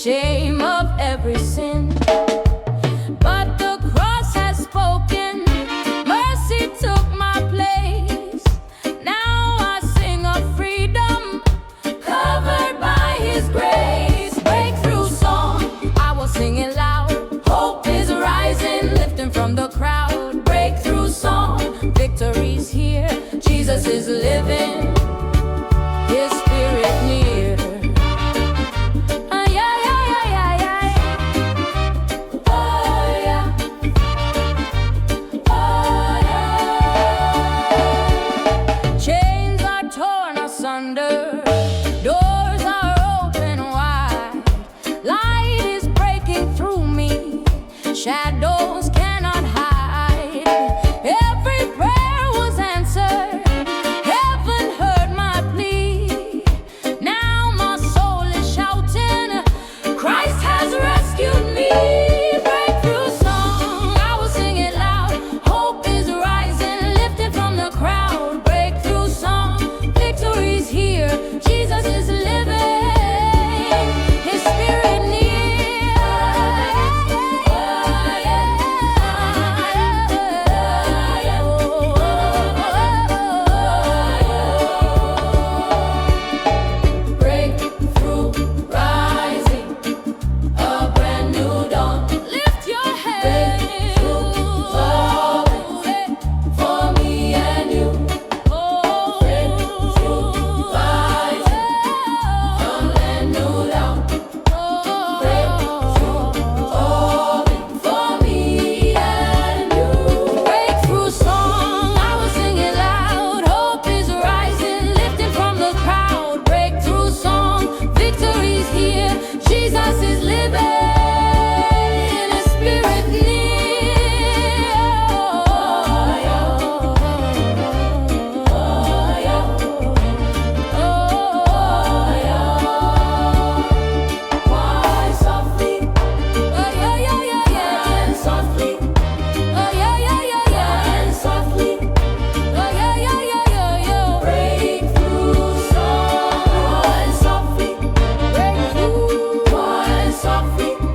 shame of every sin. But the cross has spoken, mercy took my place. Now I sing of freedom, covered by His grace. Breakthrough song, I will sing it loud. Hope is rising, lifting from the crowd. Breakthrough song, victory's here. Jesus is living, His Spirit near. Chains are torn asunder, doors are open wide. Light is breaking through me, shadows cannot hide. Every prayer was answered, heaven heard my plea. Now my soul is shouting, Christ has rescued me. Breakthrough song, I will sing it loud. Hope is rising, lifted from the crowd. Breakthrough song, victory's here. Jesus is living, His Spirit near. Breakthrough rising, a brand new dawn. Lift your head. Breakthrough falling for me and you. Breakthrough rising, from land new dawn. Breakthrough falling for me and you. Breakthrough song, I will sing it loud. Hope is rising, lifting from the crowd. Breakthrough song, victory's here. Jesus is living, His Spirit Why softly? And softly. And softly. Breakthrough song. Why softly? Why softly?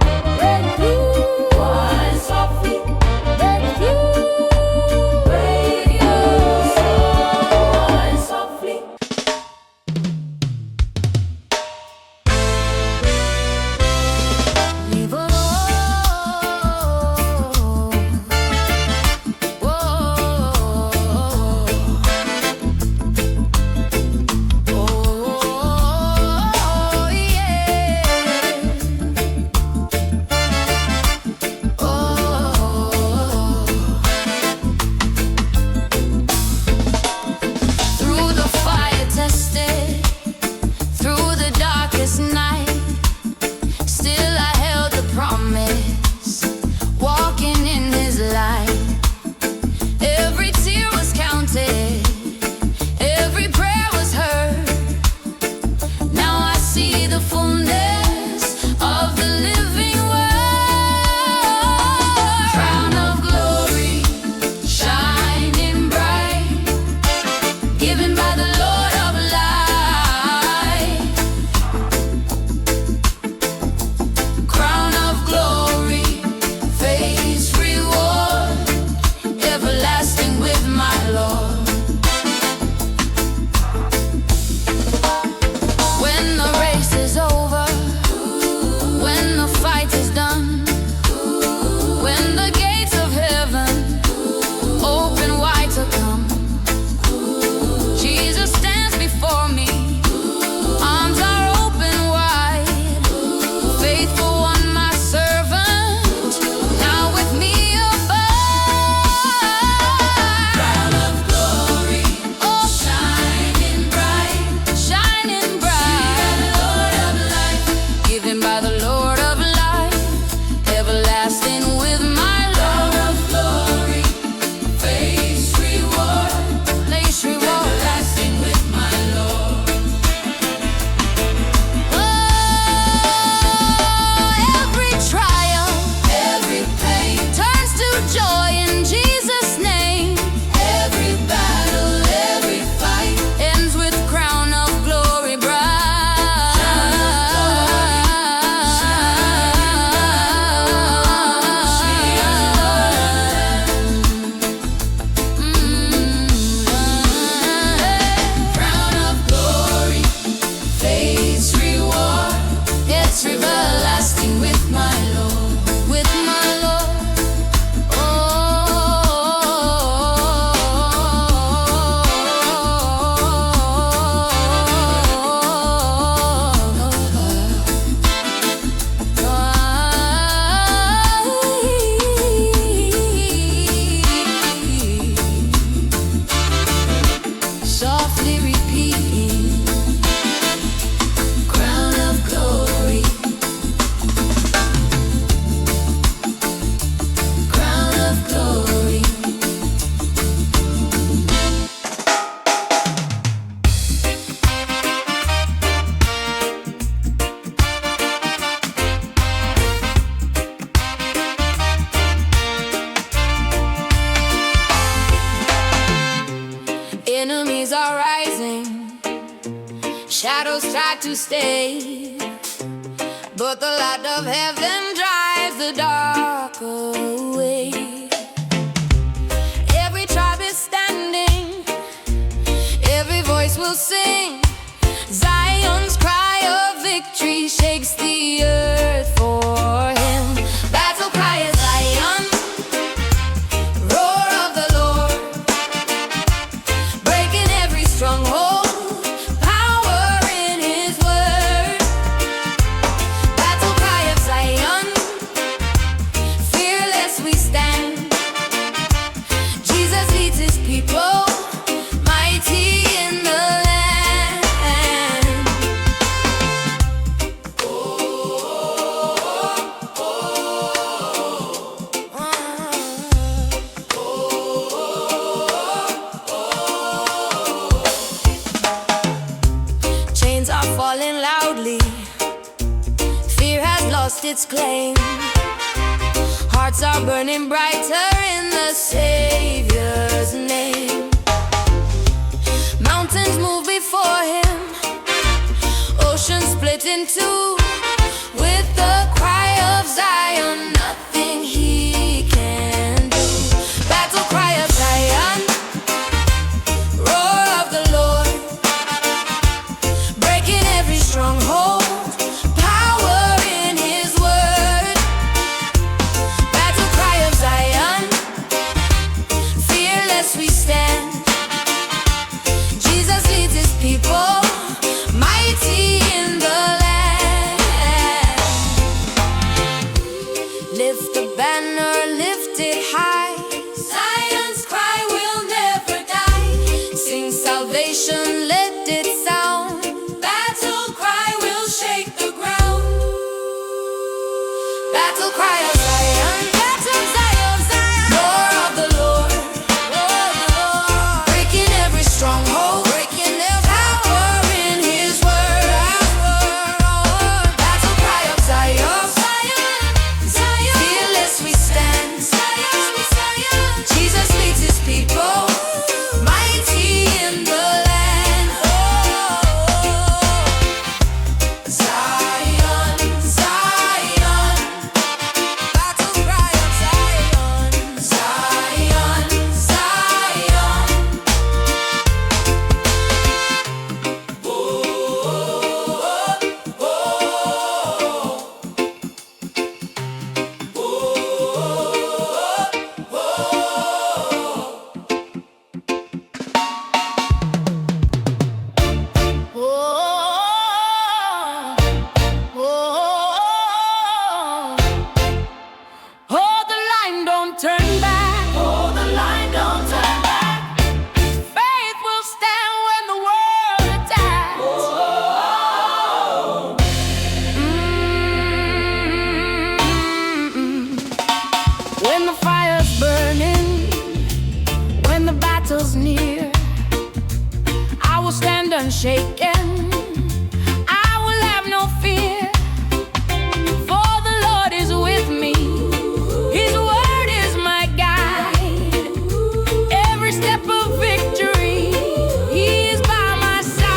to stay, but the light of heaven drives the dark away. Every tribe is standing, every voice will sing. Zion's cry of victory shakes the earth for him. Battle cry of Zion, roar of the Lord, breaking every stronghold, power in his word. Battle cry of Zion, fearless we stand. Jesus leads his people, mighty in the falling loudly, fear has lost its claim. Hearts are burning brighter in the Savior's name. Mountains move before him, oceans split in two. With the cry of Zion, nothing he can do. Battle cry of Zion, roar of the Lord, stronghold, power in his word. Battle cry of Zion, fearless we stand. Jesus leads his people, mighty in the land. Lift the banner, lift it high. Zion's cry will never die. Sing salvation, let it sound. Shake the ground. Battle cry of Zion, battle Zion, Zion. Roar of the Lord, roar of the Lord, breaking every stronghold, breaking every power in his word. Battle cry of Zion, Zion, Zion. Fearless we stand, Zion, Zion. Jesus leads his people, mighty in the land. Turn back, oh the line don't turn back. Faith will stand when the world attacks. When the fire's burning, when the battle's near, I will stand unshaken, I will have no fear. For the Lord is with me, his word is my guide. Every step of victory, he is by my side.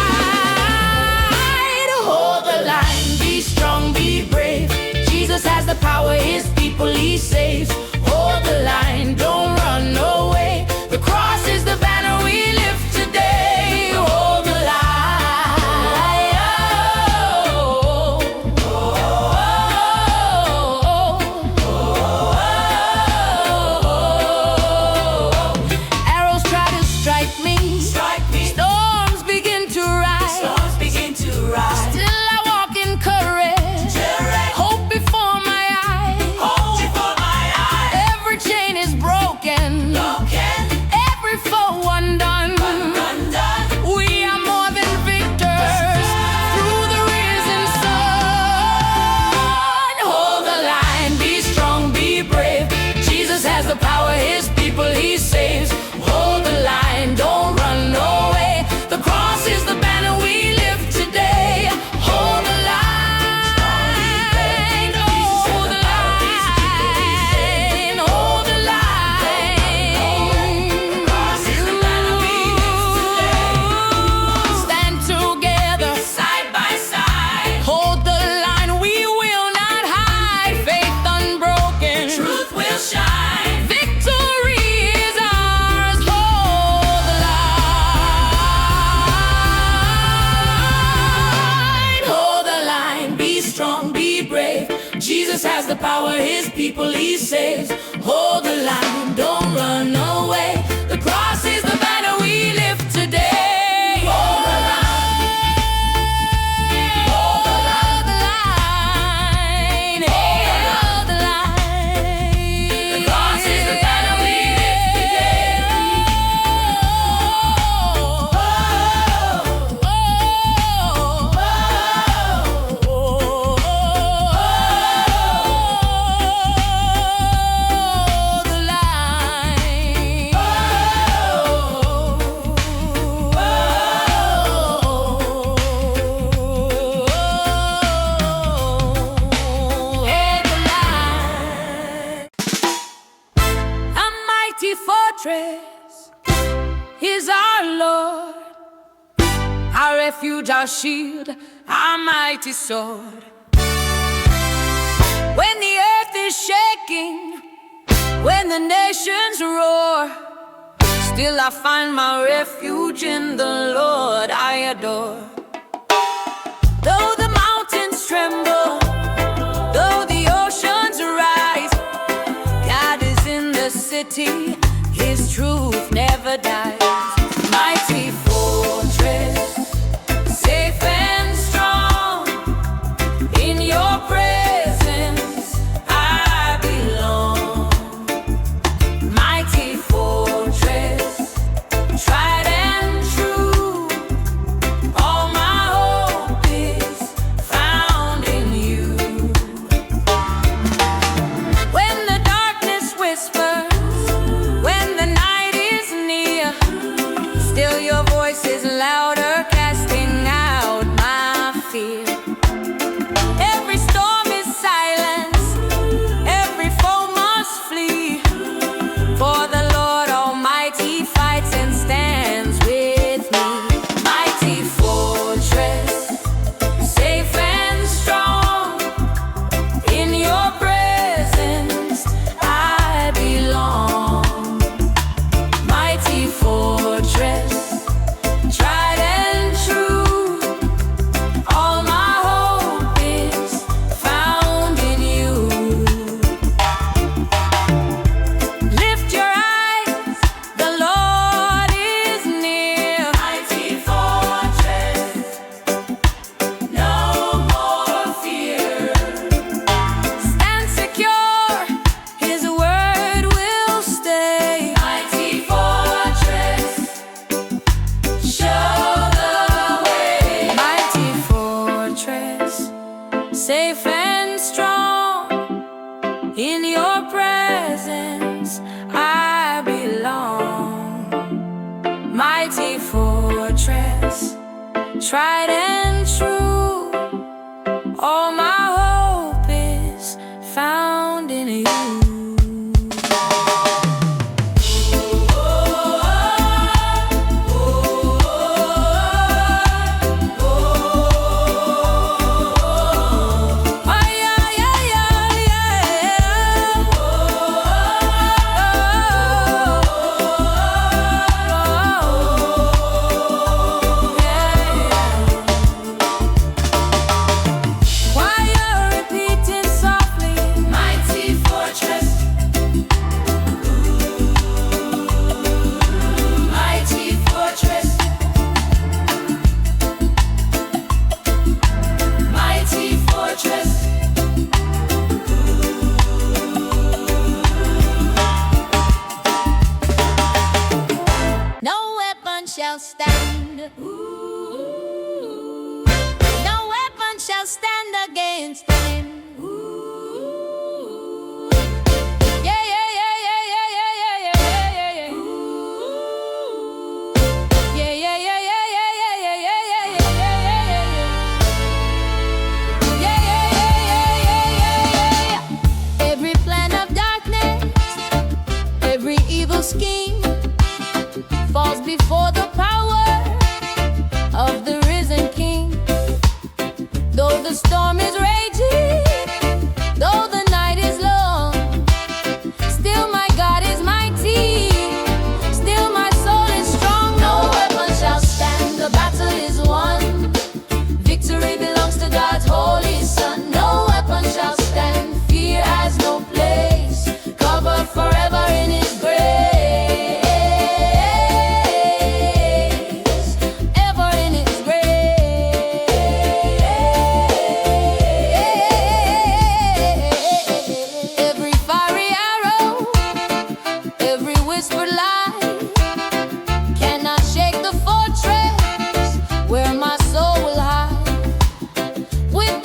Hold the line, be strong, be brave. Jesus has the power, his people he saves. Hold the line, don't run away. The cross is the banner we lift today. Hold the line. Arrows try to strike me. Storms begin to rise. Still I walk in courage. Hope before my eyes. strong, be brave. Jesus has the power, his people he saves. Hold the line, don't run away. The cross is the banner we lift today. Hold the line, hold the line, hold the line. The cross is the banner we lift today. Fortress is our Lord, our refuge, our shield, our mighty sword. When the earth is shaking, when the nations roar, still I find my refuge in the Lord I adore. Though the mountains tremble, though the oceans rise, God is in the city, his truth never dies. Mighty fortress, safe and strong, in your presence I belong. Mighty fortress, tried and true, all my hope is found in you. When the darkness whispers, still your voice is louder, casting out my fear. Every storm is silenced, every foe must flee, for the Lord Almighty fights and stands with me. Mighty fortress, safe and strong, in your presence I belong. Mighty fortress, tried and true, all my hope is found in you. Lift your eyes, the Lord is near. Mighty fortress, no more fear. Stand secure, his word will stay. Mighty fortress, show the way. Mighty fortress, safe and strong, in your presence I belong. Mighty fortress, tried and true, all my hope is found in you. Shall stand. No weapon shall stand against him. Yeah, yeah, yeah, yeah, yeah, yeah, yeah, yeah, yeah, yeah. Yeah, yeah, yeah, yeah, yeah, yeah, yeah, yeah, yeah, yeah, yeah, yeah, yeah. Every plan of darkness, every evil scheme falls before the power of the risen King. Though the storm is raging, though the night is long, still my God is mighty, still my soul is strong. No weapon shall stand, the battle is won. Victory belongs to God's holy Son.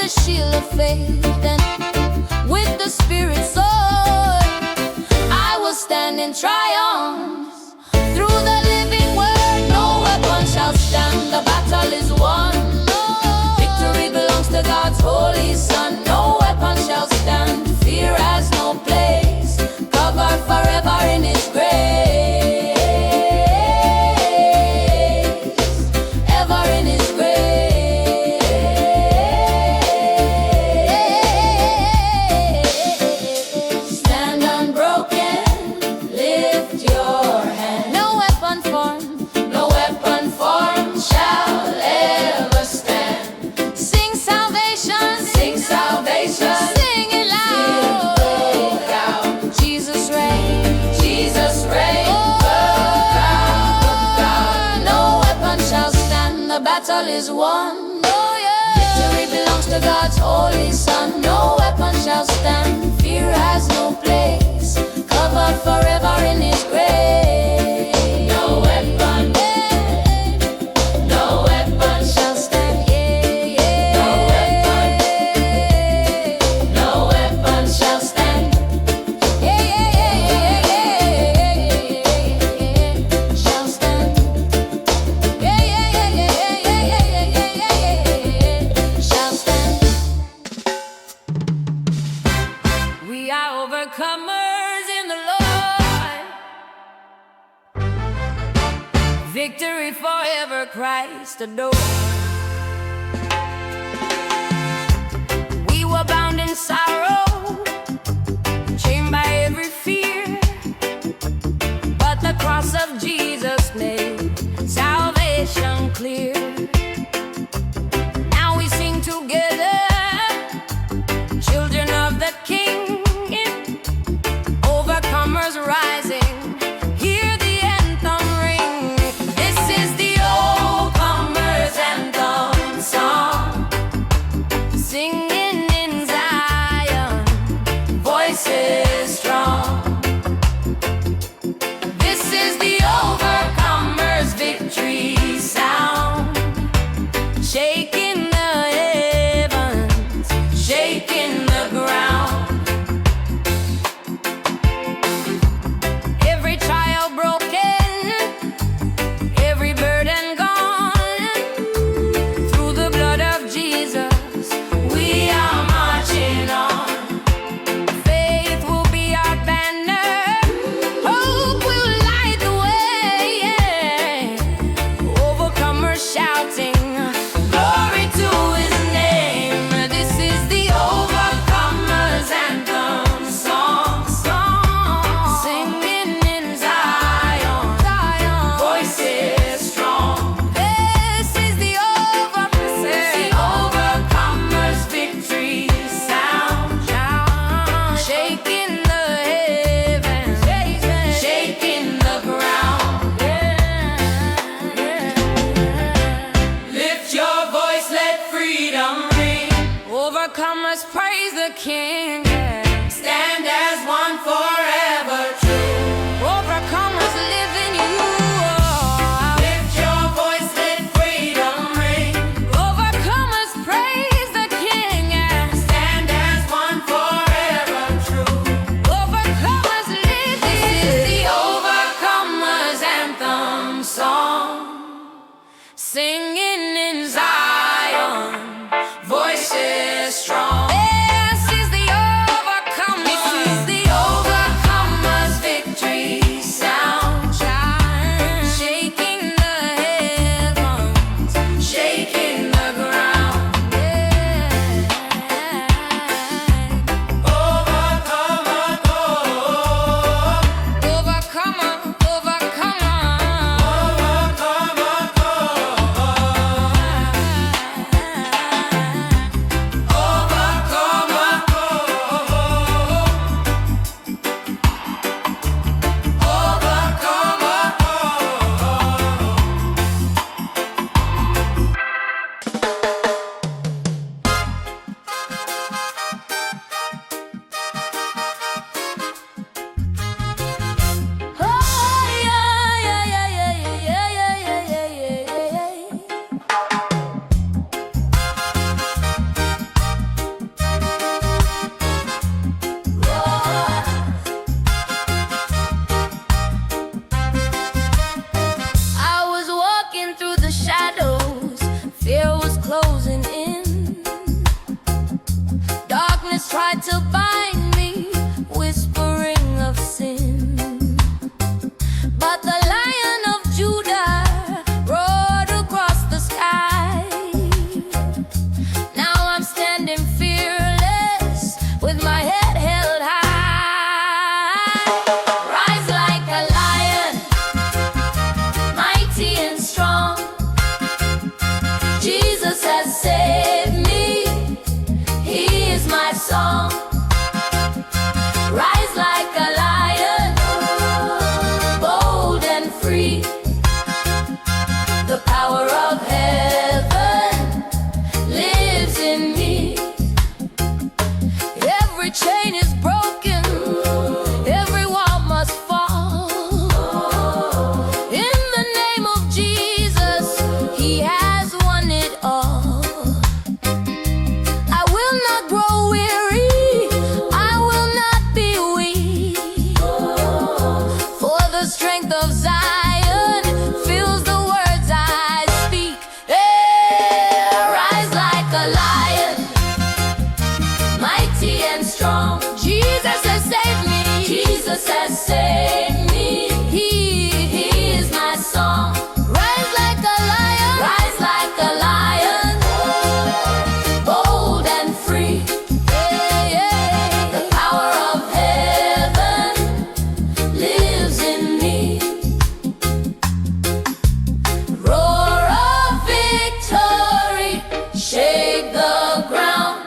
the shield of faith and with the Spirit's sword, I will stand in triumph. Through the living word, no weapon shall stand. The battle is won. Victory belongs to God's holy Son. No weapon shall stand. Fear has no place. Covered forever in His grace. Ever in His grace. Stand unbroken. Lift your hand. No weapon formed. No weapon formed shall ever stand. Sing salvation. Sing salvation. Sing it loud. Sing it loud. Jesus reigns. Jesus reigns. No weapon shall stand. The battle is won. Oh, yeah. Victory belongs to God's holy Son. No weapon shall stand. Fear has no place. Covered forever in His grace. No weapon. No weapon shall stand. Yeah, yeah. No weapon. No weapon shall stand. Yeah, yeah, yeah, yeah, yeah. Shall stand. Yeah, yeah, yeah, yeah, yeah, yeah, yeah. Shall stand. We are overcomers in the Lord. Victory forever, Christ adored. We were bound in sorrow, chained by every fear, but the cross of Jesus made salvation clear. Now we sing together, children of the King, overcomers rising. Hear the anthem ring. This is the overcomers anthem song, singing in Zion, voices strong. This is the overcomers victory sound, shaking the heavens, shaking the ground. Every trial broken, every burden gone. Through the blood of Jesus, we are marching on. Faith will be our banner, hope will light the way, yeah. Overcomers shouting, glory to His name. This is the overcomers anthem song, singing in Zion, voices strong. This is the overcomers victory sound, shaking the heavens, shaking the ground. Lift your voice, let freedom ring. Overcomers praise the King. Stand as one forever true. Overcomers live in you. Lift your voice, let freedom ring. Overcomers praise the King. Stand as one forever true. Overcomers live. This is the overcomers anthem song, singing in Zion, voices strong. This is the overcomers. This is the overcomers victory sound, shaking the heavens, shaking the ground. Overcomer, overcomer, overcomer. tried to bind me, whispering of sin. But the Lion of Judah roared across the sky. Now I'm standing fearless with my head held high. Rise like a lion, mighty and strong. Jesus has saved me, He is my song. Rise like a lion, bold and free. The power of heaven lives in me. Every chain is broken, every wall must fall. In the name of Jesus, He has won it all. I will not grow weary, I will not be weak. For the strength of Zion fills the words I speak. Rise like a lion, mighty and strong. Jesus has saved me, Jesus has saved me. He is my song. Rise like a lion, rise like a lion, bold and free. The power of heaven lives in me. Roar of victory, shake the ground.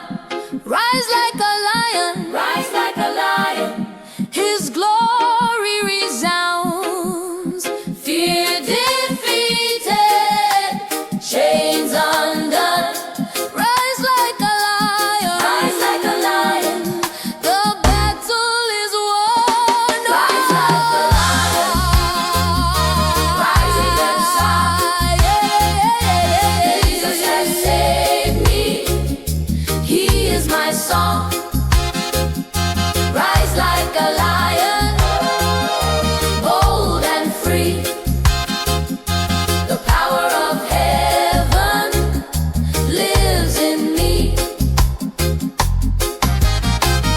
Rise like a lion, rise like a lion. His glory resounds. Fear defeated, chains undone. Rise like a lion, rise like a lion. The battle is won. Rise like a lion, rising inside. Jesus has saved me, He is my song. Rise like a lion, bold and free. The power of heaven lives in me.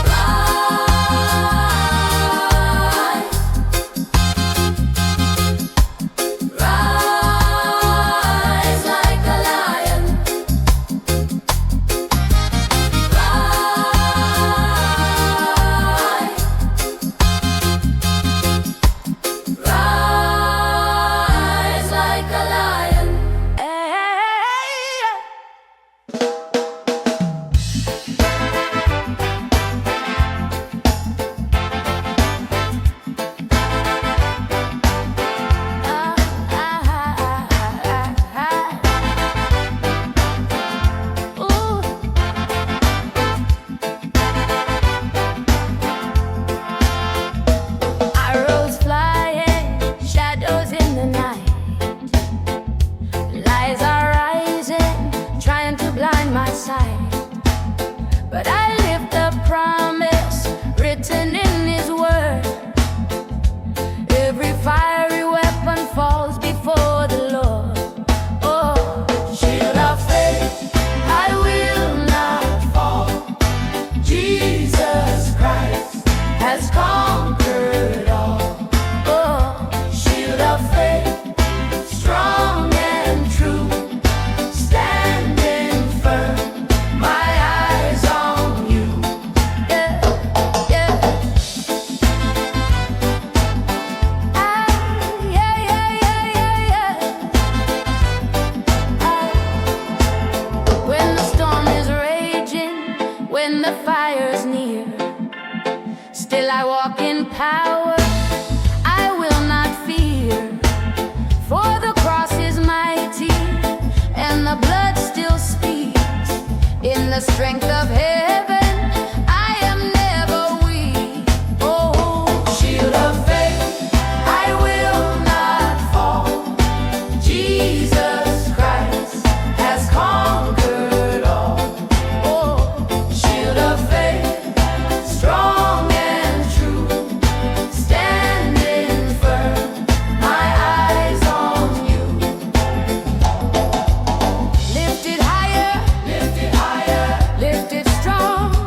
Rise, rise like a lion. Rise like a lion. Ooh. Arrows flying, shadows in the night. Lies are rising, trying to blind my sight. But I live the promise written in His word. Every fiery weapon falls before the Lord. Oh, shield of faith, I will not fall. Jesus Christ has conquered all. Oh, shield of faith, strong and true, standing firm, my eyes on you. Yeah, yeah. Yeah, yeah, yeah, yeah, yeah. When the storm is raging, when the fire's near, still I walk in power, I will not fear. For the cross is mighty, and the blood still speaks. In the strength of heaven, I am never weak. Oh, shield of faith, I will not fall. Jesus Christ has conquered all. Oh, shield of faith, strong and true, standing firm, my eyes on you. Lifted higher, lifted strong.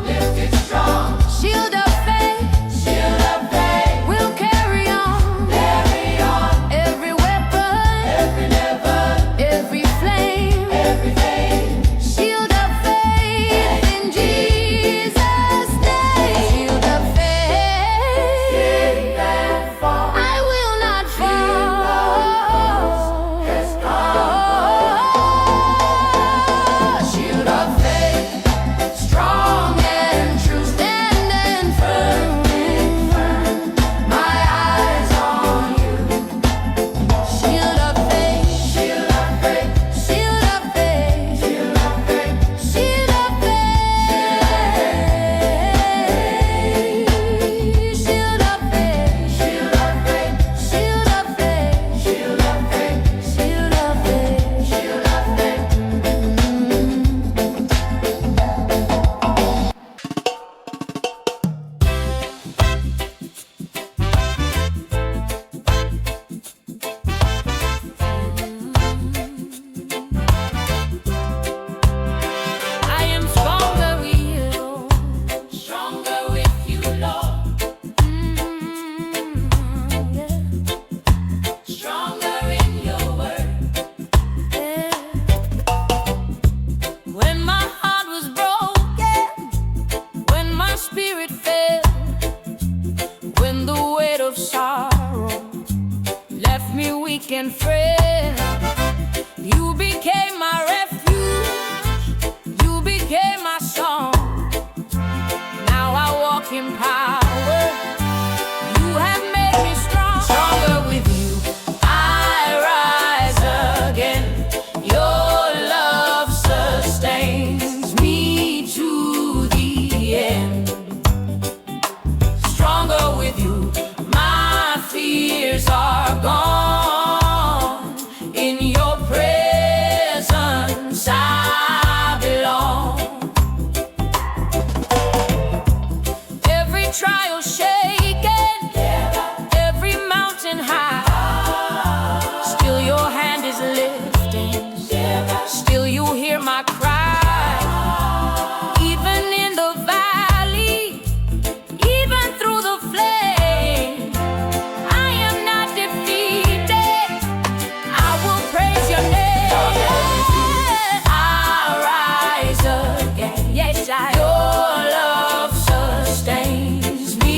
working power. You have made me strong, stronger with you. I rise again. Your love sustains me to the end. Stronger with you. My fears are gone. In your presence I belong. Every trial shaken, every mountain high, still your hand is lifting, still you hear my cry. Even in the valley, even through the flame, I am not defeated. I will praise your name. I rise again. Yes, your love sustains me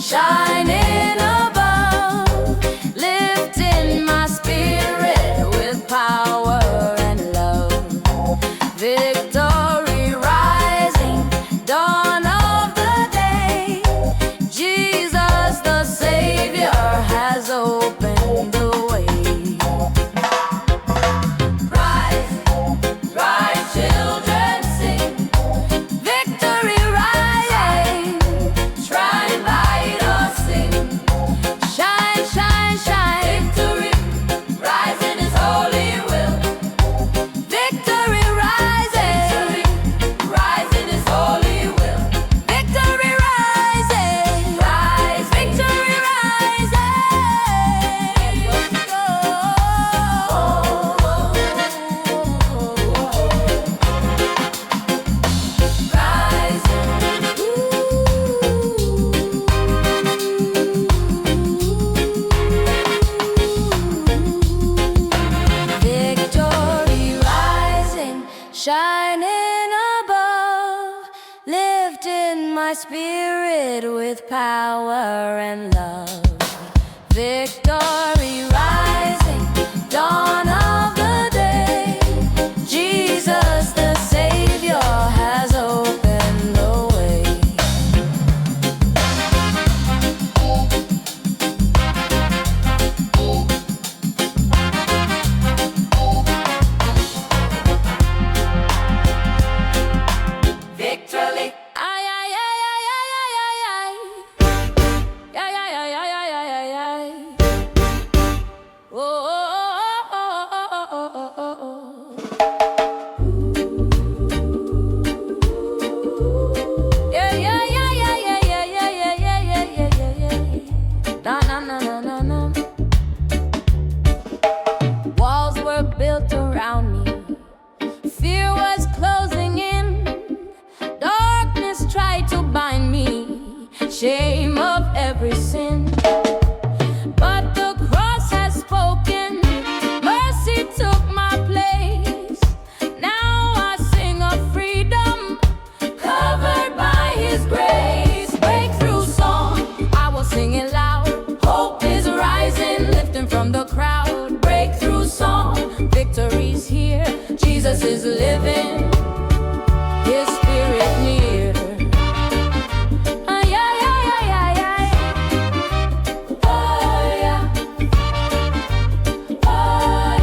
shining above, lifting my spirit with power and love. Victory rising, dawn of the day. Jesus the Savior has opened the way. Rise, rise, children, sing. Victory rising, shrine light us sing. Shine, shine, shine. Victory rising is holy will. Victory rising, rising is holy will. Victory rising, rise, victory rising. Victory rising, shining above, lifting my spirit with power and love. Victory rising, dawn of the day. Jesus the Savior has opened the way. Victory. Ay, ay, ay, ay, ay, ay, ay, ay. Ay, ay, ay, ay, ay, ay, ay, ay. Oh, oh, oh, oh, oh, oh, oh, oh, oh. Yeah, yeah, yeah, yeah, yeah, yeah, yeah, yeah, yeah, yeah, yeah, yeah. Na, na, na, na, na, na. Walls were built around me. Fear was closing in. Darkness tried to bind me. Shame of every sin. But the cross has spoken. Mercy took my place. Now I sing of freedom, covered by His grace. Breakthrough song, I will sing it loud. Hope is rising, lifting from the crowd. Breakthrough song, victory's here. Jesus is living, His Spirit near. Ay, ay, ay, ay, ay, ay. Oh, yeah. Oh,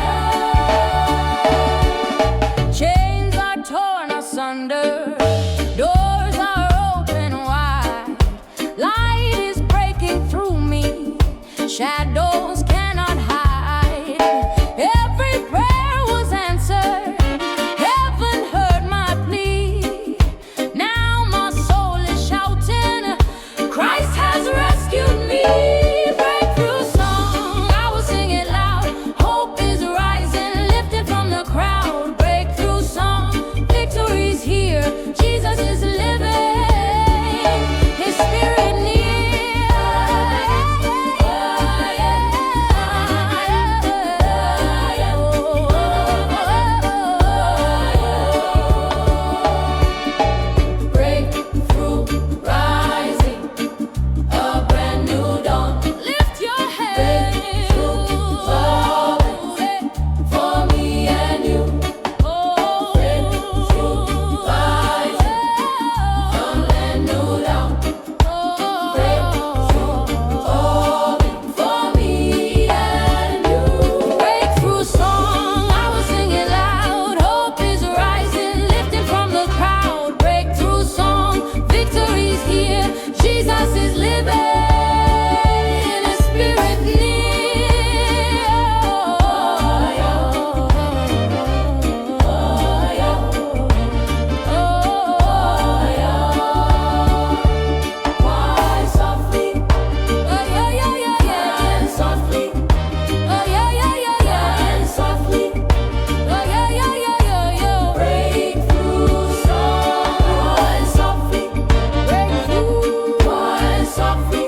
yeah. Chains are torn asunder, doors are open wide. Light is breaking through me, shadows cannot hide. Every prayer was answered, heaven heard my plea. Now my soul is shouting, Christ has rescued me. Breakthrough song, I will sing it loud. Hope is rising, lifted from the crowd. Breakthrough song, victory's here. Jesus is living, His Spirit near. Breakthrough rising, a brand new dawn. Lift your head. Breakthrough falling for me and you. Breakthrough rising, from brand new dawn. Breakthrough falling for me and you. Breakthrough song, I will sing it loud. Hope is rising, lifting from the crowd. Breakthrough song, victory's here. Jesus is living, His Spirit near. Oh, yeah. Oh, yeah. Oh, yeah. Why softly? Oh, yeah, yeah, yeah, yeah. And softly. Oh, yeah, yeah, yeah, yeah. And softly. Oh, yeah, yeah, yeah, yeah, yeah. Breakthrough song. And softly. Breakthrough. And softly.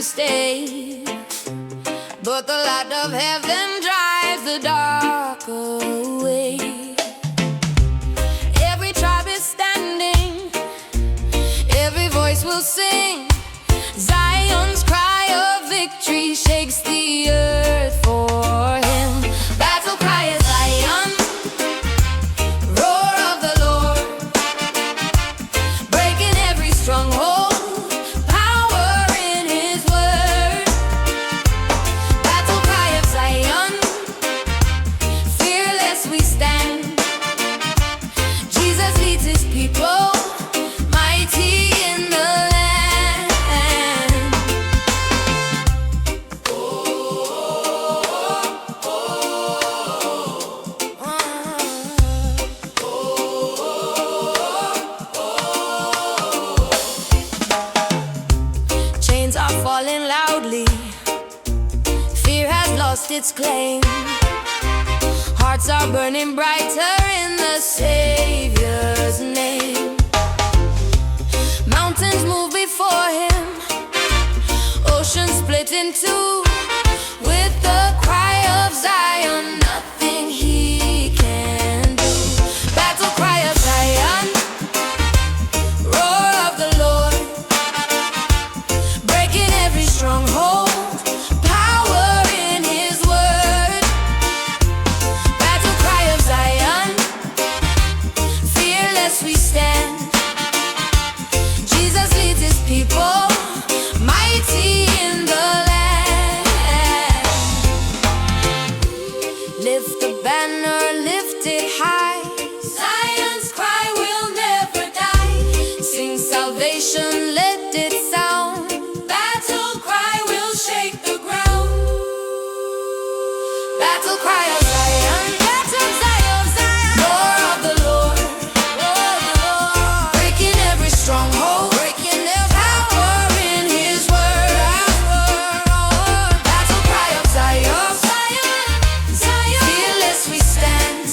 stay, but the light of heaven drives the dark away. Every tribe is standing, every voice will sing. Zion's cry of victory shakes the earth for him. Battle cry of Zion, roar of the Lord, breaking every stronghold, power in his word. Battle cry of Zion, fearless we stand. Jesus leads his people, mighty in the land. Chains are falling loudly, fear has lost its claim. Hearts are burning brighter in the Savior's name. Mountains move before him, oceans split in two. With the cry of Zion, nothing he can do. Battle cry of Zion, roar of the Lord, breaking every stronghold, power in his word. Battle cry of Zion, fearless we stand. Jesus leads his people, mighty in the land. Lift the banner, lift it high. Zion's cry will never die. Sing salvation, let it sound. Battle cry will shake the ground. Battle cry of Zion, battle cry of Zion, roar of the Lord, breaking every stronghold, breaking every power in his word. Battle cry of Zion, fearless we stand.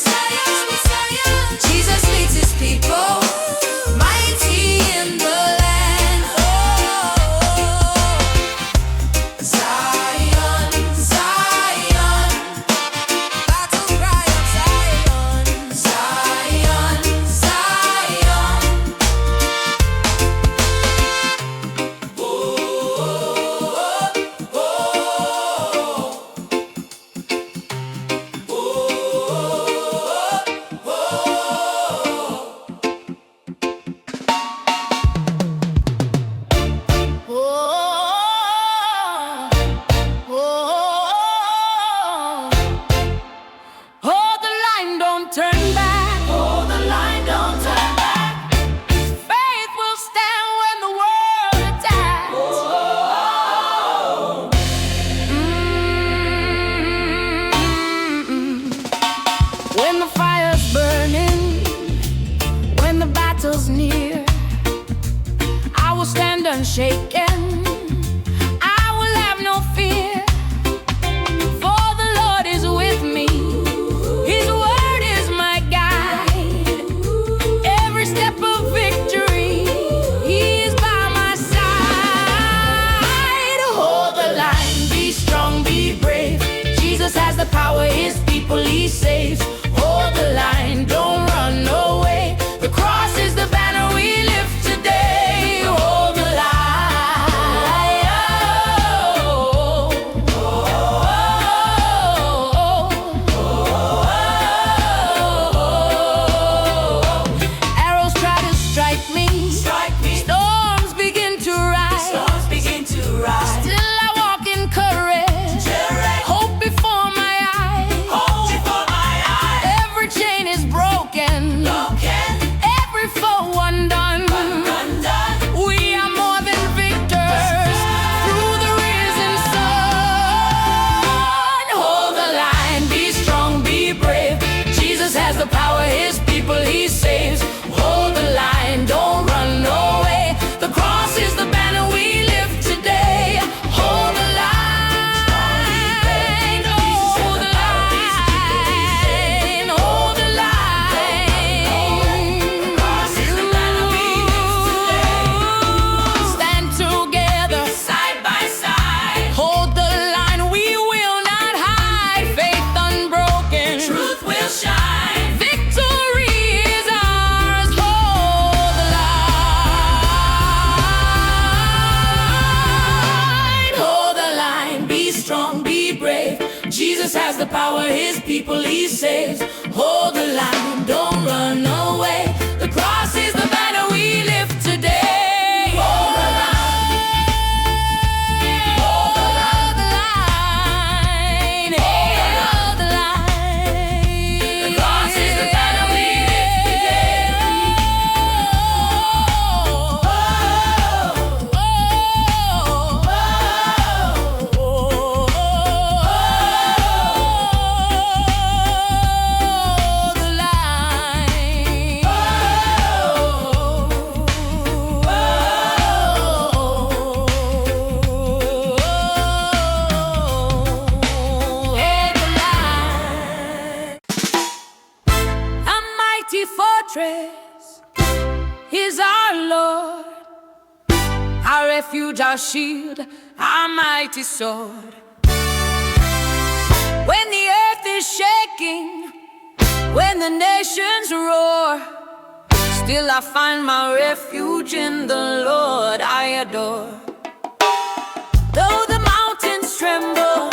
Jesus leads his people, mighty in the land. Zion, Zion, battle cry of Zion, Zion, Zion. Hold the line, don't turn back. Hold the line, don't turn back. Faith will stand when the world attacks. When the fire's burning, when the battle's near, I will stand unshaken, I will have no fear. For the Lord is with me, his word is my guide. Every step of victory, he is by my side. Hold the line, be strong, be brave. Jesus has the power, his people he saves. Hold the line, don't run away. The cross is the banner we lift today. Hold the line. brave. Jesus has the power, his people he saves. Hold the line, don't run away. The cross is the banner we lift today. Hold the line. Hold the line. Hold the line. The cross is the banner we lift today. Fortress is our Lord, our refuge, our shield, our mighty sword. When the earth is shaking, when the nations roar, still I find my refuge in the Lord I adore. Though the mountains tremble,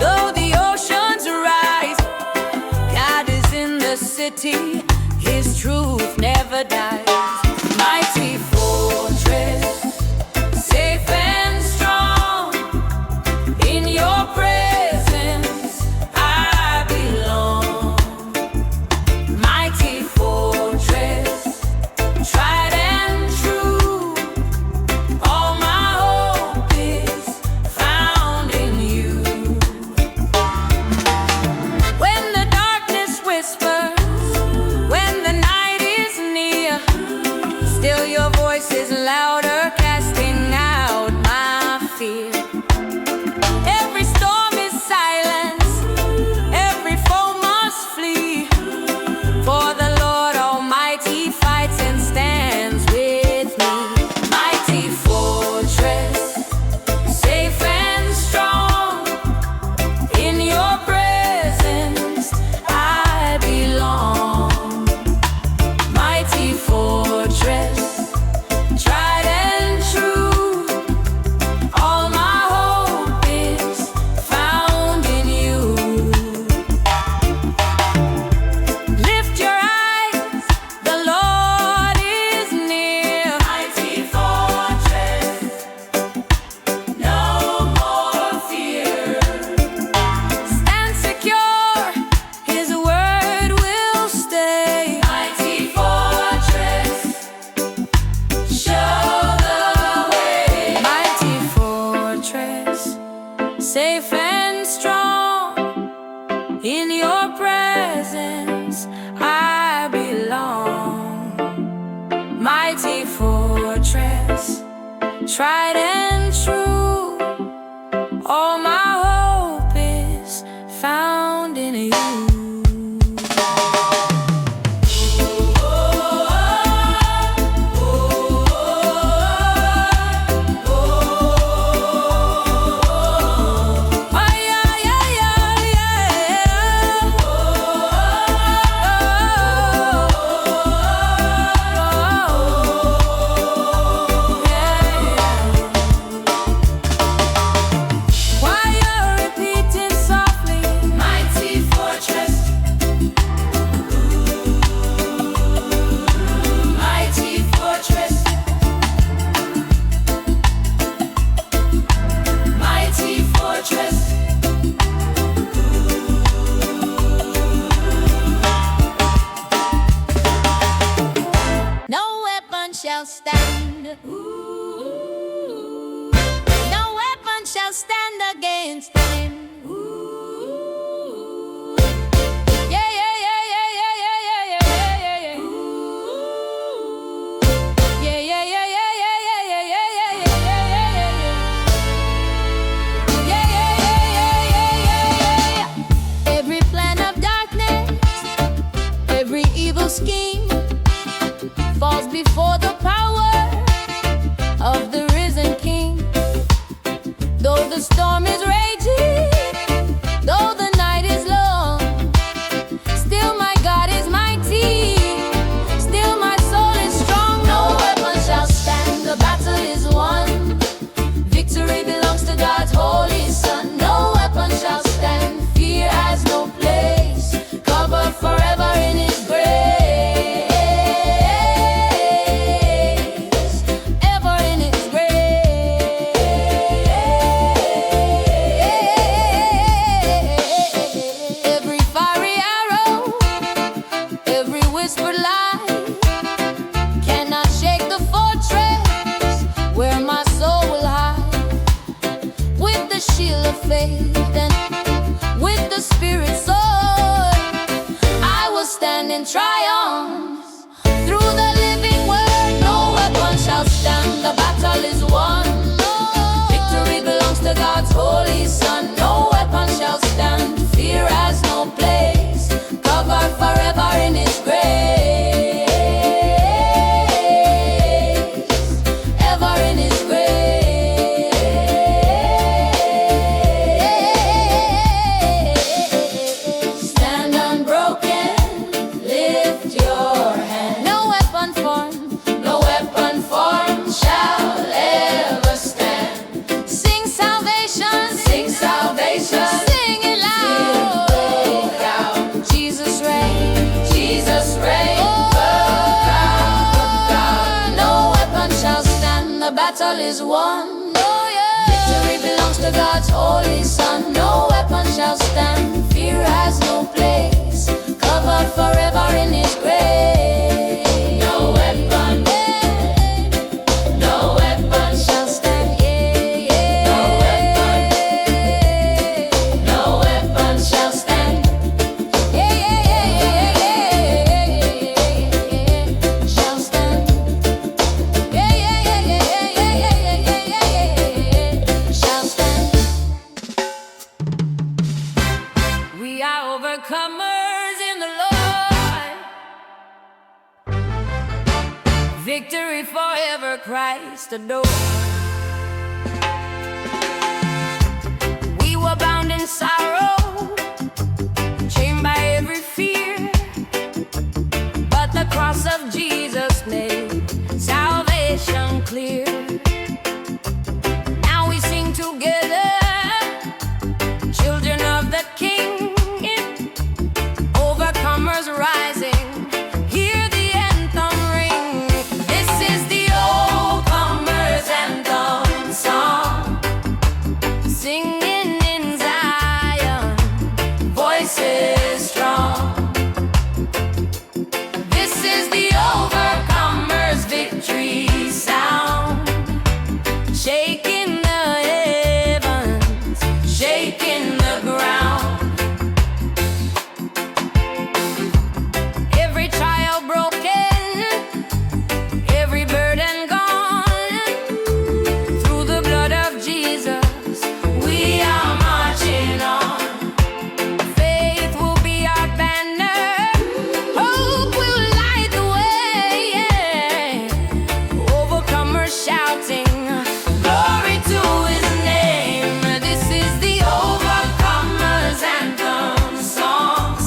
though the oceans rise, God is in the city, his truth never dies. Mighty fortress, safe and strong, in your presence I belong. Mighty fortress, tried and true, all my hope is found in you. When the darkness whispers, still your voice is louder, casting out my fear. Every storm is silence, every foe must flee, for the Lord Almighty fights and stands with me. Mighty fortress, safe and strong, in your presence I belong. Mighty fortress, tried and true, all my hope is found in you. Lift your eyes, the Lord is near. Mighty fortress, no more fear. Stand secure, his word will stay. Mighty fortress, show the way. Mighty fortress, safe and strong, in your presence I belong. Mighty fortress, tried and true, all my hope is found in you. And with the Spirit's sword, I will stand in triumph. Through the living word, no weapon shall stand. The battle is won. Victory belongs to God's holy Son. No weapon shall stand. Fear has no place. Covered forever in His grace. Ever in His grace. Stand unbroken. Lift your hand. No weapon formed. No weapon formed shall ever stand. Sing salvation. Sing salvation. Sing it loud. Sing it loud. Jesus reigns. Jesus reigns. No weapon shall stand. The battle is won. Oh, yeah. Victory belongs to God's holy Son. No weapon shall stand. Fear has no place. Covered forever in His grace. No weapon. No weapon shall stand. Yeah, yeah. No weapon. No weapon shall stand. Yeah, yeah, yeah, yeah. Shall stand. Yeah, yeah, yeah. Shall stand. We are overcomers in the Lord. Victory forever, Christ adored. We were bound in sorrow, chained by every fear, but the cross of Jesus made salvation clear. Now we sing together, children of the King, overcomers rising. Hear the anthem ring. This is the overcomers anthem song, singing in Zion, voices strong. This is the overcomers victory sound, shaking the heavens, shaking the ground. Every child broken, every burden gone. Through the blood of Jesus, we are marching on. Faith will be our banner, hope will light the way, yeah. Overcomers shouting, glory to His name. This is the overcomers anthem song,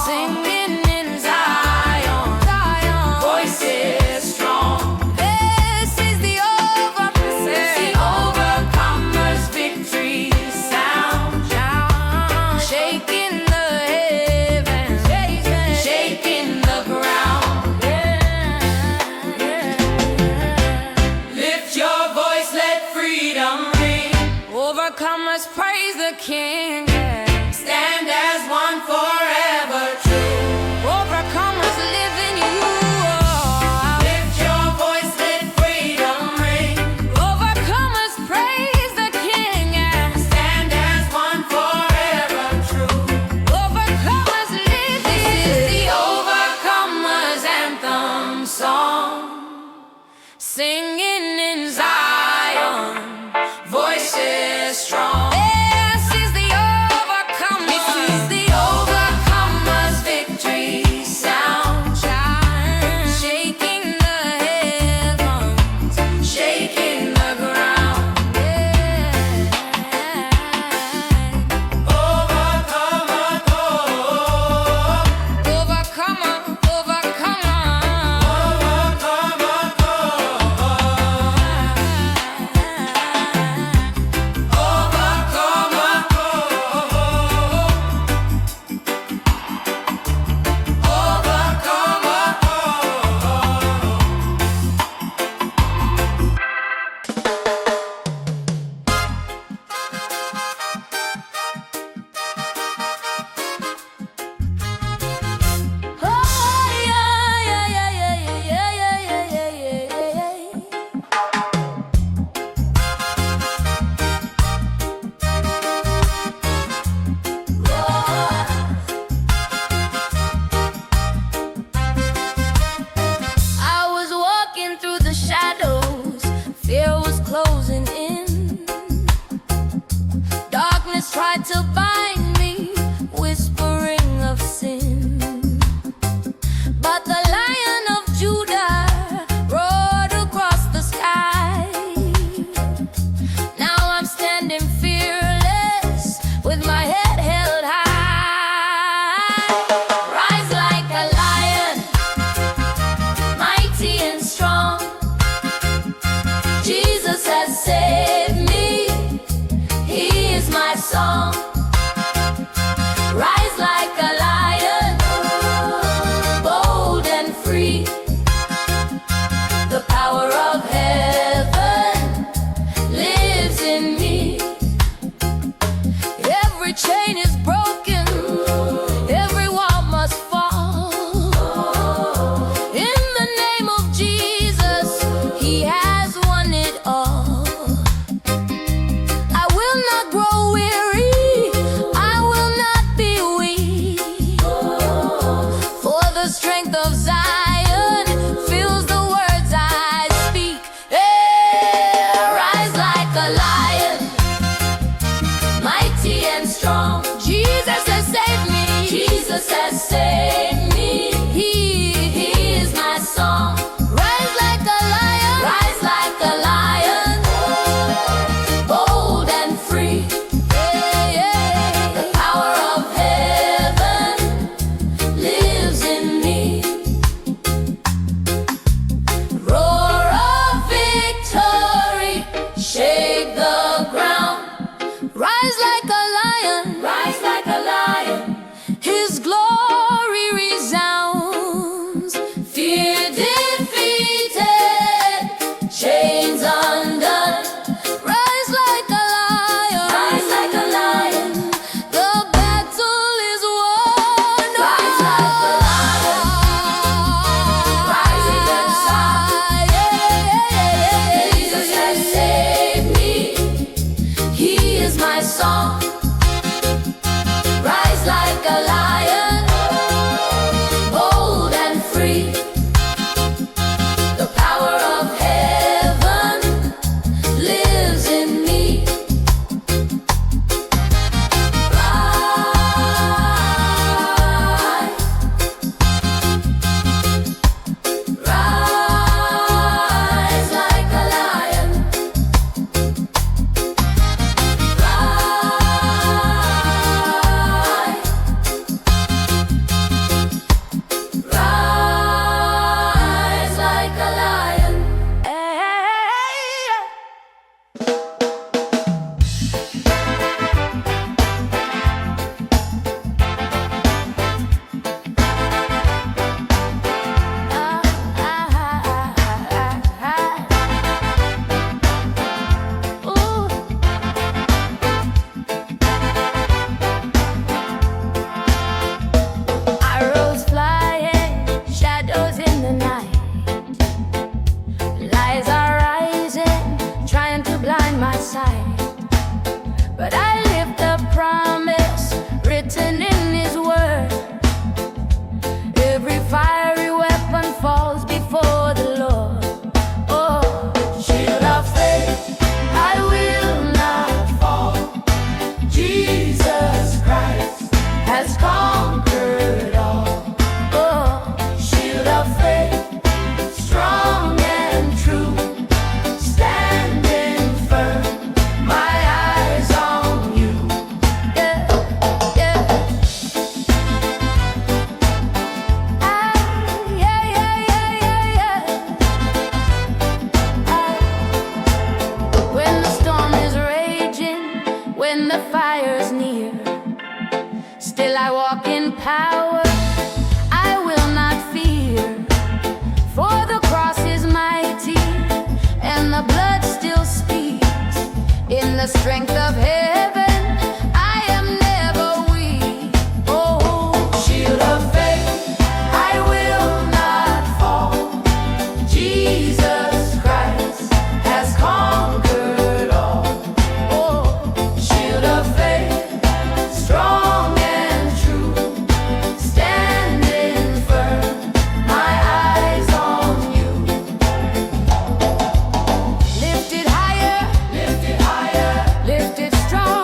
singing in Zion, voices strong. This is the overcomers victory sound, shaking the heavens, shaking the ground. Lift your voice, let freedom ring. Overcomers praise the King. Stand as one forever true. Overcomers live in you. Lift your voice, let freedom ring. Overcomers praise the King. Stand as one forever true. Overcomers live. This is the overcomers anthem song, singing in Zion, voices strong. This is the tried to bind me, whispering of sin. But the Lion of Judah roared across the sky. Now I'm standing fearless with my head held high. Rise like a lion, mighty and strong. Jesus has saved me, He is my song. Rise like a lion, bold and free. The power of heaven lives in me. Every chain is broken, every wall must fall. In the name of Jesus, He has won it all. I will not grow weary, I will not be weak. For the strength of Zion fills the words I speak. Rise like a lion, mighty and strong. Jesus has saved me, Jesus has saved me. He is my song. Rise like a lion, rise like a lion, bold and free. The power of heaven lives in me. Roar of victory, shake the ground. Rise like a lion, rise like a lion. His glory resounds. Fear defeated, chains undone. Rise like a lion, rise like a lion. The battle is won. Rise like a lion, rising inside. Jesus has saved me, He is my song. Rise like a lion, bold and free. The power of heaven lives in me. Rise, rise like a lion. Rise like a lion. Ooh. Arrows flying, shadows in the night. Lies are rising, trying to blind my sight. But I live the promise written in His word. Every fiery weapon falls before the Lord. Oh, shield of faith, I will not fall. Jesus Christ has conquered all. Oh, shield of faith, strong and true, standing firm, my eyes on you. Yeah, yeah. Yeah, yeah, yeah, yeah, yeah. When the storm is raging, when the fire's near, still I walk in power, I will not fear. For the cross is mighty, and the blood still speaks. In the strength of heaven, I am never weak. Oh, shield of faith, I will not fall. Jesus Christ has conquered all. Oh, shield of faith, strong and true, standing firm, my eyes on you. Lifted higher, lifted strong.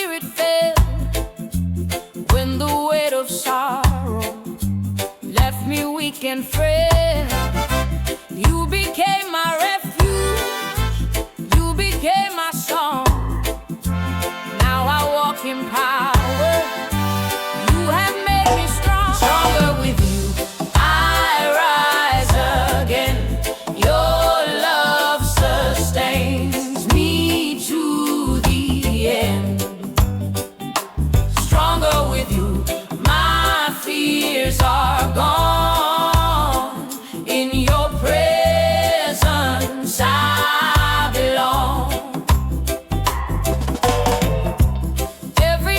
spirit fell when the weight of sorrow left me weak and frail. You became my refuge, you became my song. Now I walk in power, you have made me strong. Stronger with you, I rise again. Your love sustains me to the end. Stronger with you, my fears are gone. In your presence I belong. Every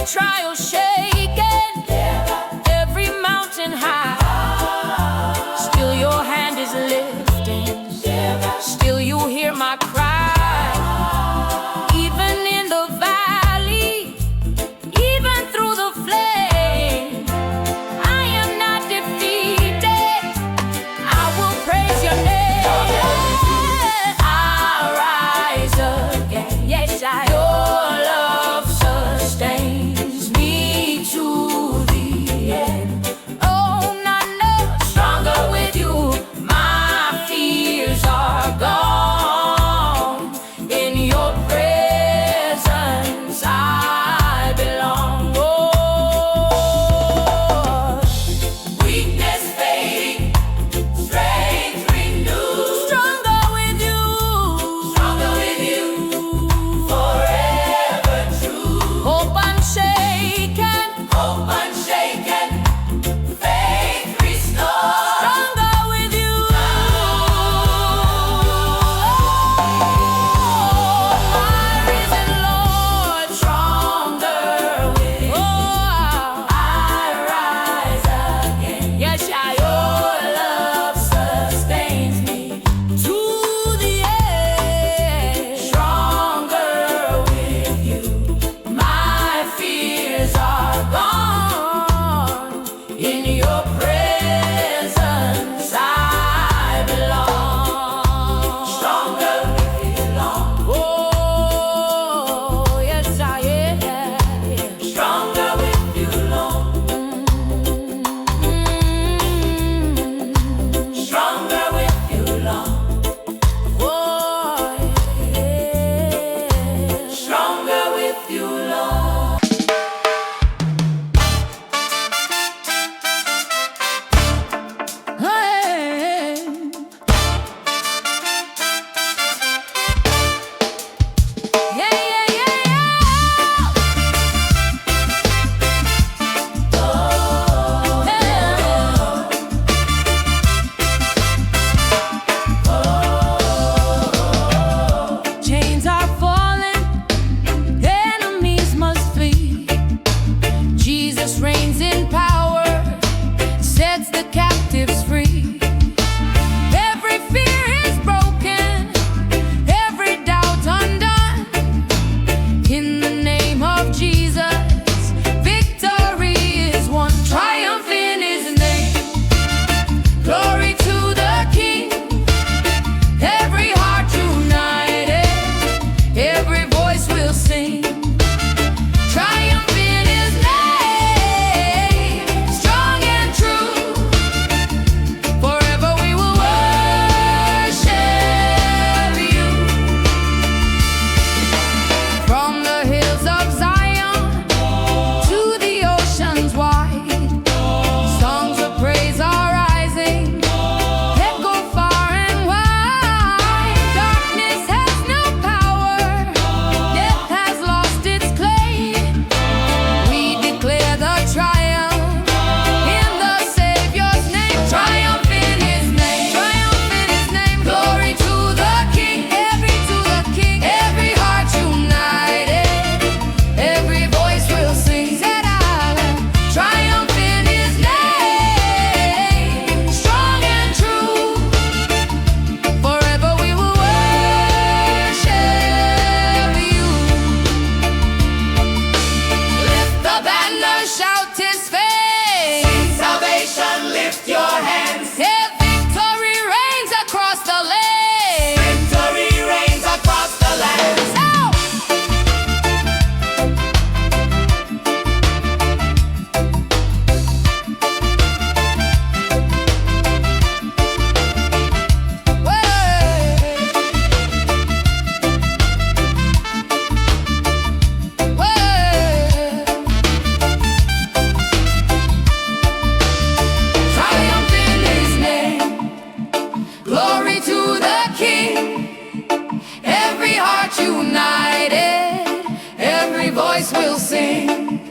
will sing,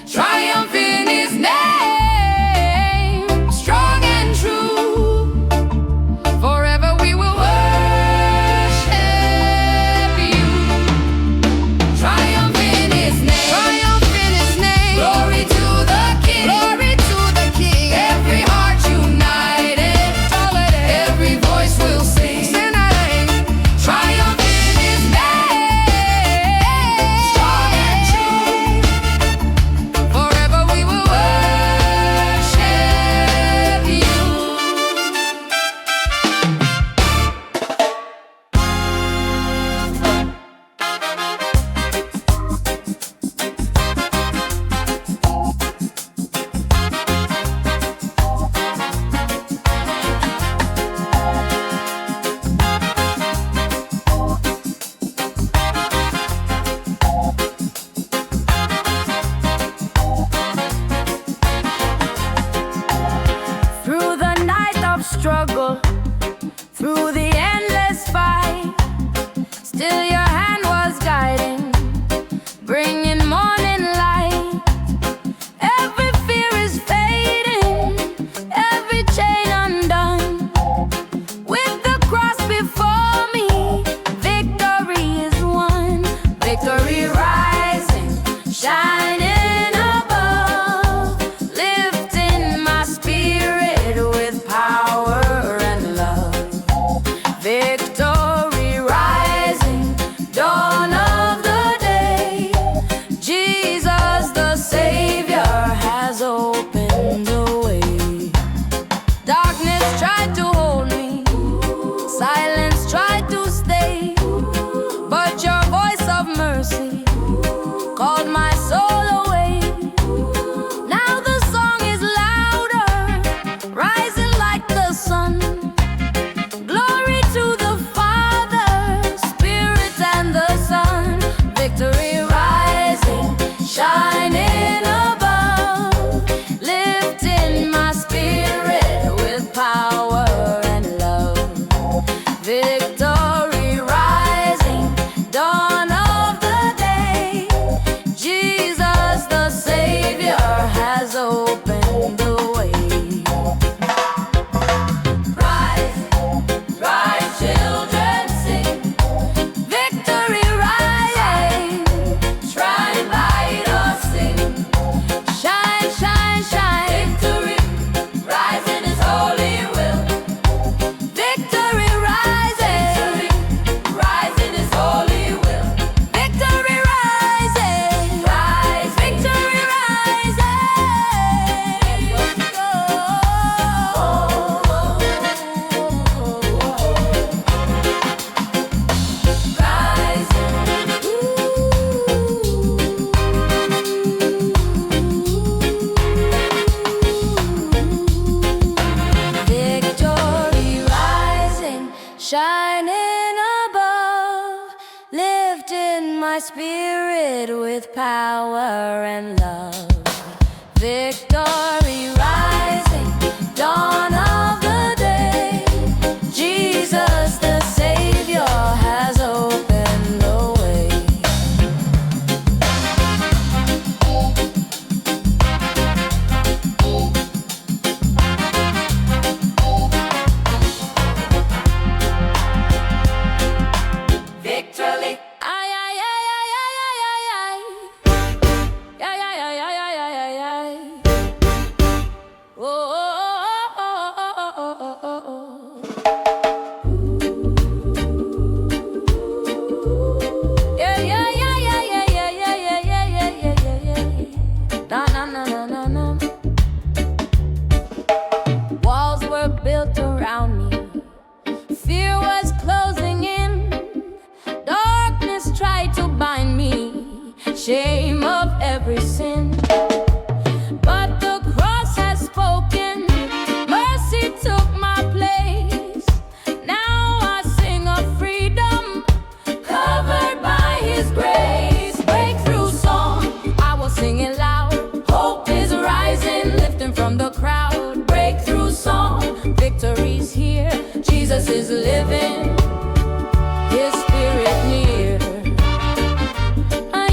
triumph in His name, strong and true. Forever we will worship You. Triumph in His name, triumph in His name. Glory to the King, glory to the King. Every heart united, every voice will sing. Triumph in His name, strong and true. Forever we will worship You. Through the night of struggle, through the endless fight, still Your hand was guiding, bringing morning light. Every fear is fading, every chain undone. With the cross before me, victory is won. Victory rising, shining above, lifting my spirit with power and love. Victory rising, dawn of the day. Jesus the Savior has opened the way. Darkness tried to hold me, silence tried to stay, but Your voice of mercy called my soul away. Now the song is louder, rising like the sun. Glory to the Father, Spirit and the Son. Victory rising, shining above, lifting my spirit with power and love. Victory rising, dawn of the day. Jesus the Savior has opened the way. Rise, rise, children, sing. Victory rising, shrine light us sing. Shine, shine, shine. Victory rising is holy will. Victory rising, rising is holy will. Victory rising, rise, victory rising. Victory rising, shining above, lifting my spirit with power and love. Victory rising, dawn of the day. Jesus the Savior has opened the way. Victory. Ay, ay, ay, ay, ay, ay, ay, ay. Ay, ay, ay, ay, ay, ay, ay, ay. Oh, oh, oh, oh, oh, oh, oh, oh, oh. Yeah, yeah, yeah, yeah, yeah, yeah, yeah, yeah, yeah, yeah, yeah, yeah, yeah. Na, na, na, na, na, na. Walls were built around me, fear was closing in, darkness tried to bind me, shame of every sin. But the cross has spoken, mercy took my place. Now I sing of freedom, covered by His grace. Breakthrough song, I will sing it loud. Hope is rising, lifting from the crowd. Breakthrough song, victory's here. Jesus is living, His Spirit near.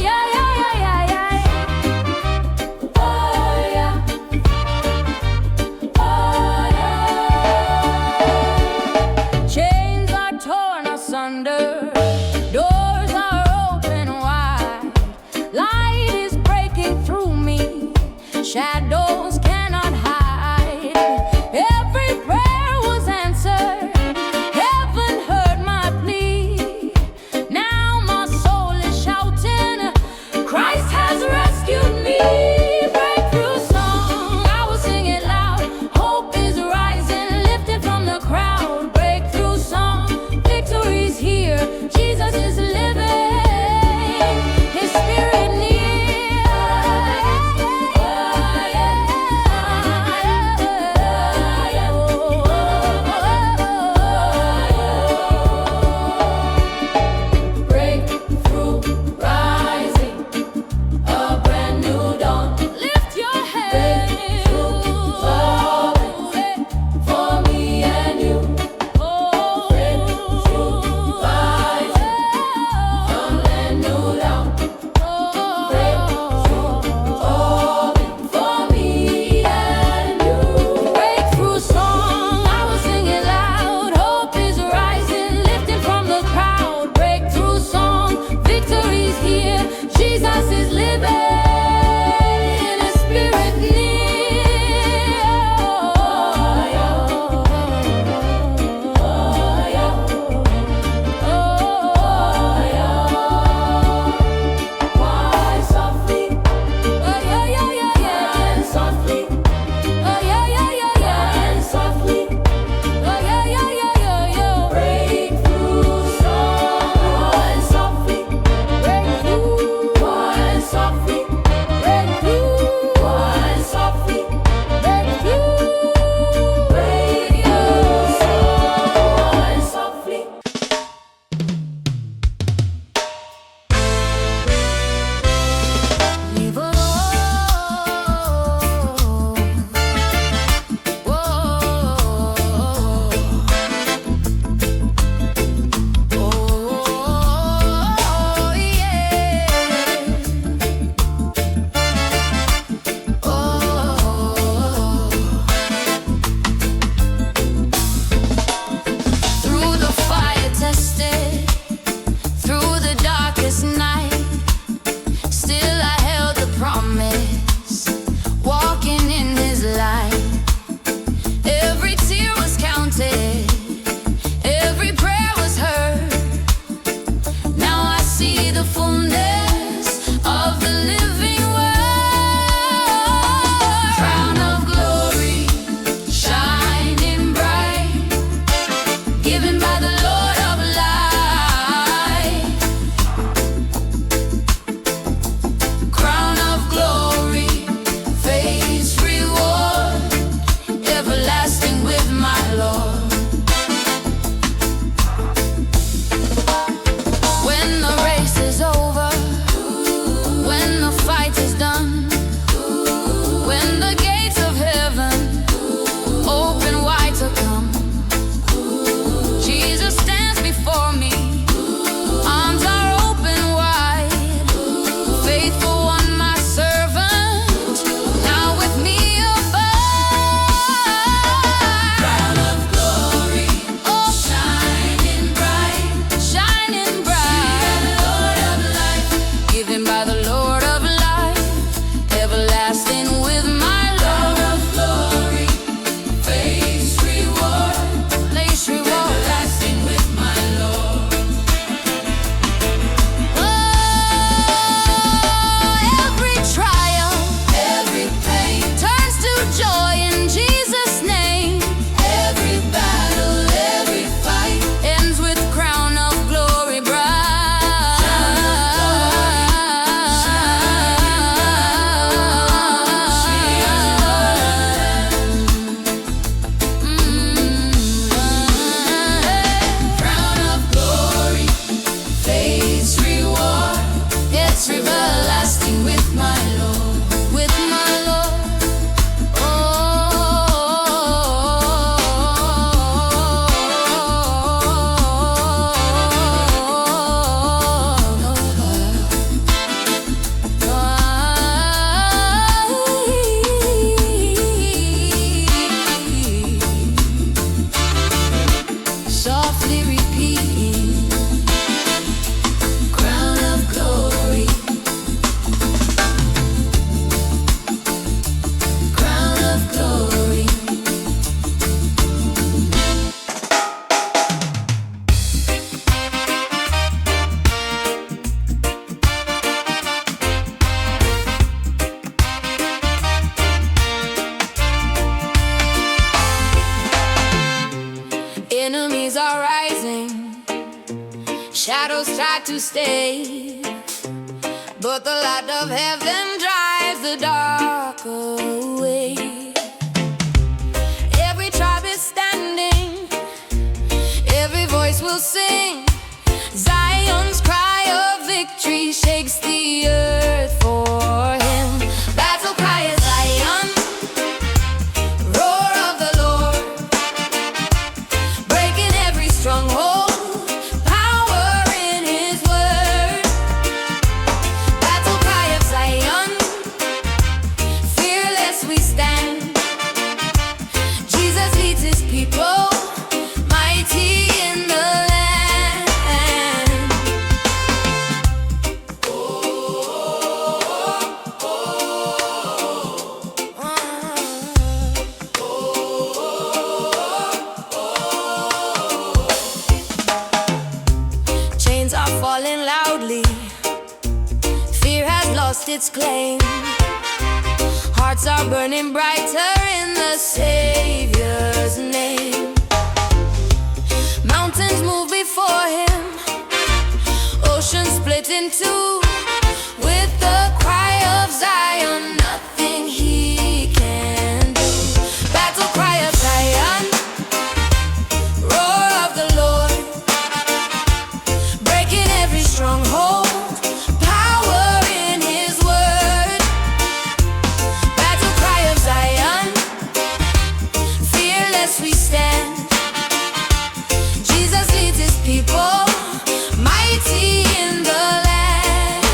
Yeah, yeah, yeah, yeah, to stay, but the light of heaven drives the dark away. Every tribe is standing, every voice will sing. Zion's cry of victory shakes the earth for him. Battle cry of Zion, roar of the Lord, breaking every stronghold. Falling loudly, fear has lost its claim. Hearts are burning brighter in the Savior's name. Mountains move before him, oceans split in two. With the cry of Zion, nothing he can do. Battle cry of Zion, roar of the Lord, stronghold, power in his word. Battle cry of Zion, fearless we stand. Jesus leads his people, mighty in the land.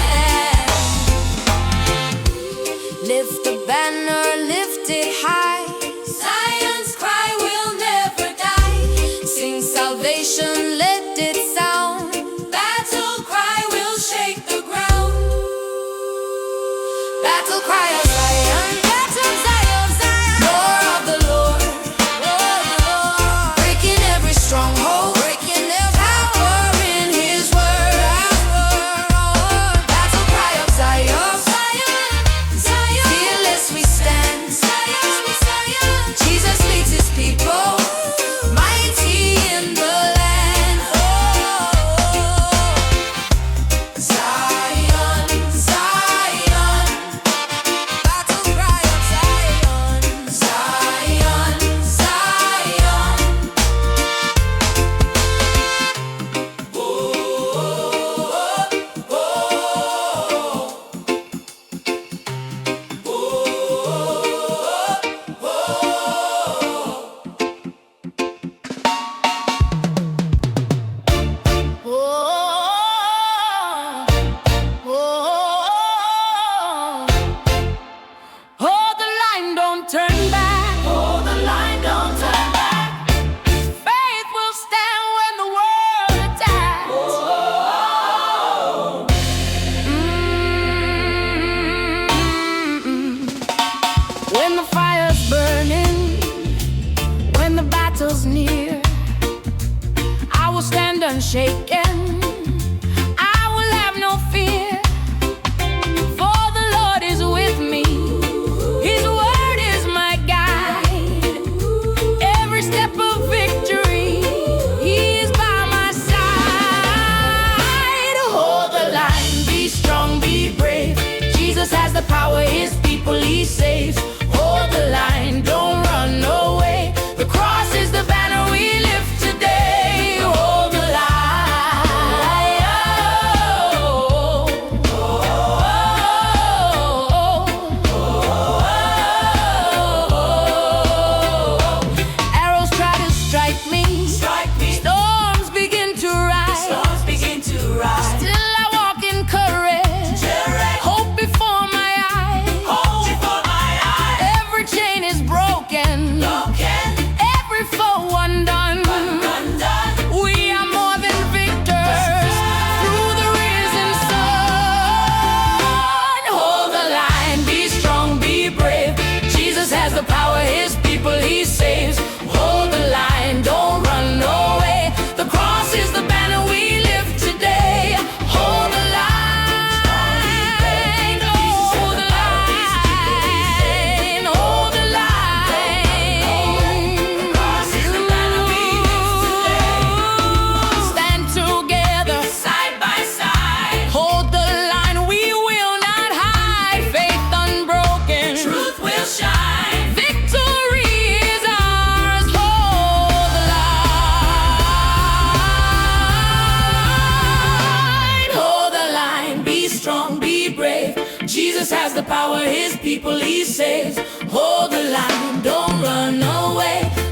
Lift the banner, lift it high. Zion's cry will never die. Sing salvation, let it sound. Battle cry of Zion, battle Zion, Zion, roar of the Lord, breaking every stronghold, breaking every power in his word. Battle cry of Zion, Zion, Zion, fearless we stand. Zion, Zion, Jesus leads his people, mighty in the land. Zion, Zion, battle cry of Zion, Zion, Zion. Oh, oh, hold the line, don't turn back. Hold the line, don't turn back. Faith will stand when the world attacks. When the fire's burning, when the battle's near, I will stand unshaken. I will have no fear, for the Lord is with me. His word is my guide. Every step of victory, he is by my side. Hold the line, be strong, be brave. Jesus has the power, his people he saves. Hold the line, don't run away. The cross is the banner we lift today. Hold the line. Arrows try to strike me. Storms begin to rise. Still I walk in courage. Hope before my eyes. Every chain is broken. Every foe undone. We are more than victors through the risen sun. Hold the line, be strong, be brave. Jesus has the power, his people he saves. Hold the line, don't run away. The cross is the banner we lift today. Hold the line, hold the line, hold the line. The cross is the banner we lift today. Stand together, side by side. the power, his people he saves. Hold the line, don't run away.